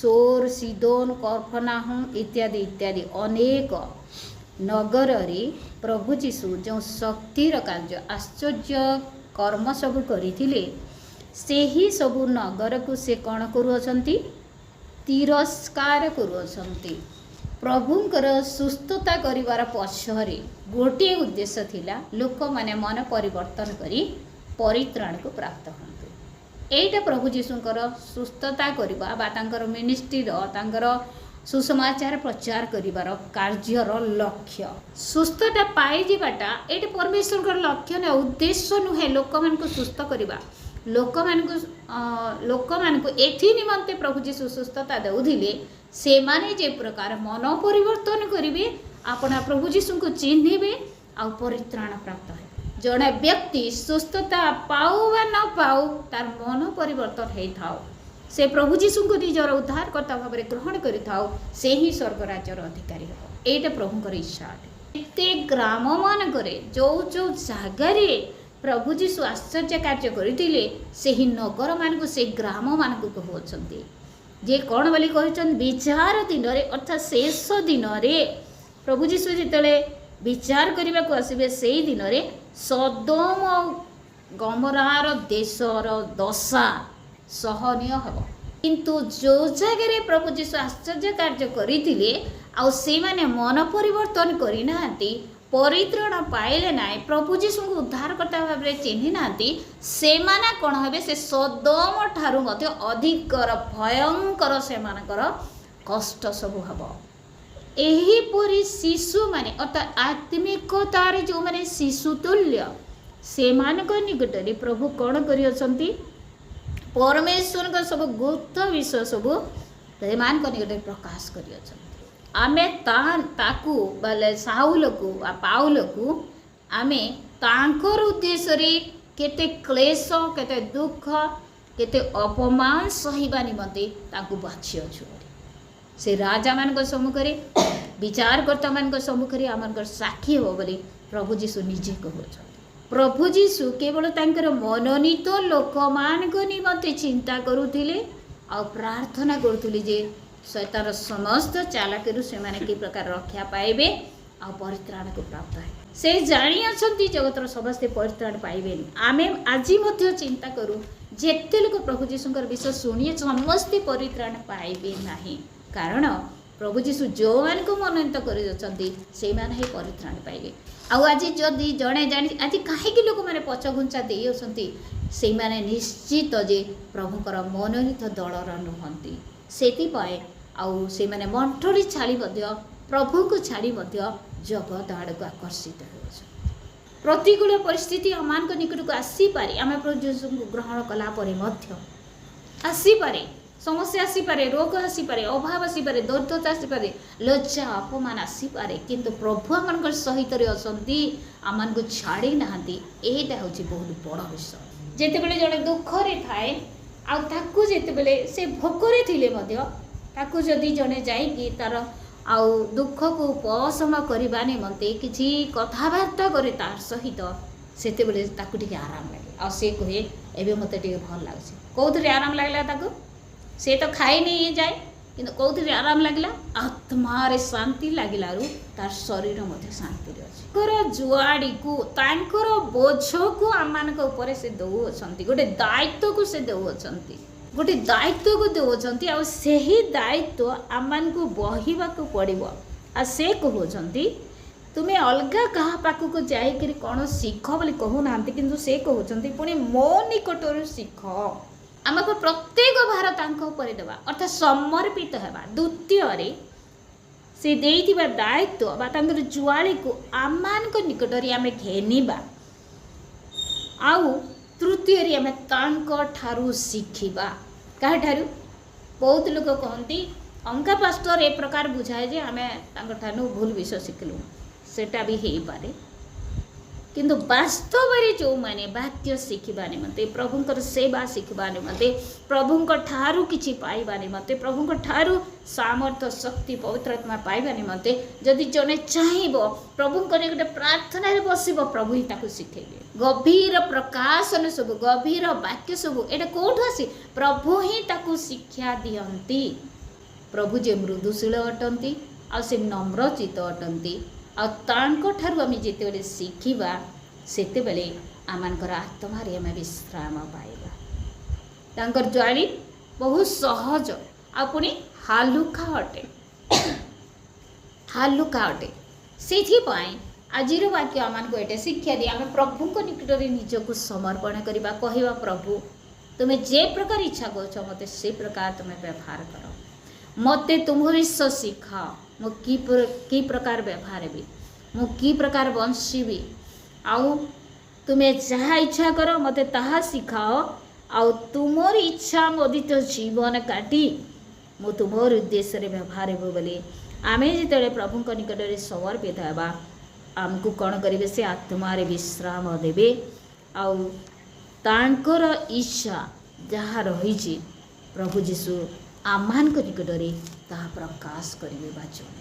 सोर सिदोन कर्फनाहुम इत्यादि इत्यादि अनेक नगर रे प्रभु जीशु जो शक्तिर कार्य आश्चर्य कर्म सब करिथिले सेही सबु नगर को से कौन करुअछंती तिरस्कार करुअछंती। प्रभुंकर सुस्थता करिवार पछरे गोटे उद्देश्य थिला लोक माने मन परिवर्तन करी परित्राण को प्राप्त हंतु। एटा प्रभु जीशुंकर सुस्थता करिबा बा तांकर मिनिस्ट्री रो तांकर सुसमाचार प्रचार करिवार कार्यर लक्ष्य सुस्थता पाई जिबाटा एटा परमेश्वर कर लक्ष्य ने उद्देश्य नुहे लोक मान को सुस्थ करिबा लोक मान को एथि निमंते प्रभु जीशु सुस्थता देउथिले से माने जे प्रकार मन परिवर्तन करिवे आपना प्रभु जीशु को चिन्हिबे आ परित्राण प्राप्त है। जड़े व्यक्ति सुस्थता पाऊ वा न पाऊ तार मन परिवर्तन है थाओ से प्रभु जीशु को निजर उद्धारकर्ता भाव में ग्रहण करिथाओ से ही स्वर्ग राज्यर अधिकारी हो। एटा प्रभुंकर इच्छा अटे। एते ग्राम मानकरे जो जो जगारे प्रभु जीशु आश्चर्य कार्य करथिले सेही नगर मान को से ग्राम मान को कहउछन्ती जे कौन बोली कहउछन विचार दिन रे अर्थात शेष दिन रे प्रभु जीशु जितले विचार करने को आसबे से दिन रे सदोम गमरार देशर दशा सहनीय हम किंतु जो जगह प्रभु जीशु आश्चर्य कार्य करथिले आ से माने मन परिवर्तन करि नांती परित्राण पाइले ना प्रभु जीशु को उद्धारकर्ता भाव में चिन्हि नांती से माने कोन हेबे से सदोम ठारू मध्य अधिकर भयंकर से मानकर कष्ट सब हबो। एही परि शिशु माने अर्थात आत्मिकतार जो माने शिशु तुल्य से मानक निकटरे प्रभु कौन करियछंती परमेश्वर का सब गुप्त विषय सब से मानक निकटरे प्रकाश करियछंती। आमे ताकू बाले साउल को आ पाउल को आमे तांकर उद्देश्य रे केते क्लेश केते दुख केते अपमान सहिबा निमंते ताकू बाछि अछु से राजा मान को सम्मुख रे विचारकर्ता मान को सम्मुख रे आमनकर साक्षी हो बोली प्रभु जीशु निजे कहउछन। प्रभु जीशु केवल तांकर मनोनीत लोक मान को निमंते चिंता करूथिले आ प्रार्थना करूथिले जे शैतान समस्त चालाकरू से माने की प्रकार रक्षा पाइबे आ परित्राण को प्राप्त है। से जानी अछंती जगतर समस्त परित्राण पाइबे। आमे आजी मध्य चिंता करू जेते लोक प्रभु जीशुंकर विषय सुनिए समस्त परित्राण पाइबे नाही कारण प्रभु जीशु जो मान को मनोनीत करियछंती से माने ही परित्राण पाइबे। आ आज जदि जणे जानी आज काहेकि लोक माने पछ घुंचा देई असंती से माने निश्चित जे प्रभुकर मनोनीत दलर नुहंती सेति पाए आउ से माने मंठरी छाड़ी मध्य प्रभु को छाड़ी मध्य जगत आड़ को आकर्षित हो प्रतिकूल परिस्थिति आमान को निकट को आसी पारे आमे प्रभु जीशु को ग्रहण कला परे मध्य आसी पारे समस्या आसी पारे रोग आसी पारे अभाव आसी पारे दरिद्रता आसी पारे लज्जा अपमान आसी पारे किंतु प्रभु आमनकर सहित रे असंती आमान को छाड़ी नाहंती एटा होची बहुत बड़ विषय। जेतेबेले जणे दुख रे थाए आ ताकू जेतेबेले से भोकरे थिले मध्य ताकू जदि जणे जाई कि तार आउ दुख को उपशम करबा निमंते किछि कथाबार्ता करे तार सहित सेतेबेले ताकू टिके आराम लागे आ से कहे एबे मते टिके भल लागছে कोथरे आराम लागला ताकू से तो खाई नहीं जाए किंतु कोथरे आराम लागला आत्मा रे शांति लागिलारु तार शरीर मध्ये शांति रे अछि कर जुआडी को तांकर बोझ को आमान को ऊपर से दउ अछंती गोटे दायित्व को से दउ अछंती गोटे दायित्व को दउ अछंती आ सेही दायित्व आमान को बहिबा को पड़िबो आ से कहउछंती तुमे अलगा कहा पाकु को जाई करी कोन सिख बोली कहू नांती किंतु से कहउछंती पुनी मो निकटरु सिख आमको प्रत्येक भार तांको ऊपर देवा अर्थात समर्पित हेबा। द्वितीय रे से देइथिबा दायित्व बा तांकर जुआली को आमान को निकट रे आमे घेनिबा आउ तृतीय रे आमे तांको ठारू सिखिबा काहे ठारू बहुत लोग कहंती अंका पास्टर ए प्रकार बुझाए जे आमे तांको ठानु भूल विषय सिखलु सेटा भी हेई पारे किंतु वास्तव रे जो माने वाक्य शिखिबा निमंते प्रभुंकर सेवा शिखिबा निमंते प्रभुंकर ठारू किछि पाइबा निमंते प्रभुंकर ठारू सामर्थ शक्ति पवित्र आत्मा पाइबा निमंते जदि जने चाहिबो प्रभुंकर एक प्रार्थना रे बसिबो प्रभु ही ताकू शिखेबे। गभीर प्रकाशन सब गभीर वाक्य सब एटा कोठ आसी प्रभु ही ताकू शिक्षा दियंती प्रभु जे मृदुशील अटंती आ से नम्रचित अटंती आ तांको ठारु आमे जेतेबेले शिखिबा सेतेबेले आमानकर आत्मारे आमे विश्राम पाइबा। तांकर ज्वाली बहुत सहज आ पुणी हालुका अटे हालुका अटे। सेथिपाई आजिर वाक्य आमानको एटे शिक्षा दिए आमे प्रभुको निकटरे निजको समर्पण करिबा कहिबा प्रभु तुमे जे प्रकार इच्छा करछ मते से प्रकार तुमे व्यवहार कर मते तुमरी शिखाओ मो की प्रकार व्यवहार भी मो की प्रकार बंशीबी आउ तुमे जहाँ इच्छा कर मते ताहा शिखाओ आउ तुमर इच्छा मोदित जीवन काटी मो तुमर उद्देश्य रे व्यवहार हो बोली आमे जिते प्रभु निकटरे समर्पित हेबा आमको कौन करेंगे से आत्मारे विश्राम देवे आउ तांकर इच्छा जहाँ रही प्रभु जीशु आमान निकटरे ताहा प्रकाश करेंगे वचन।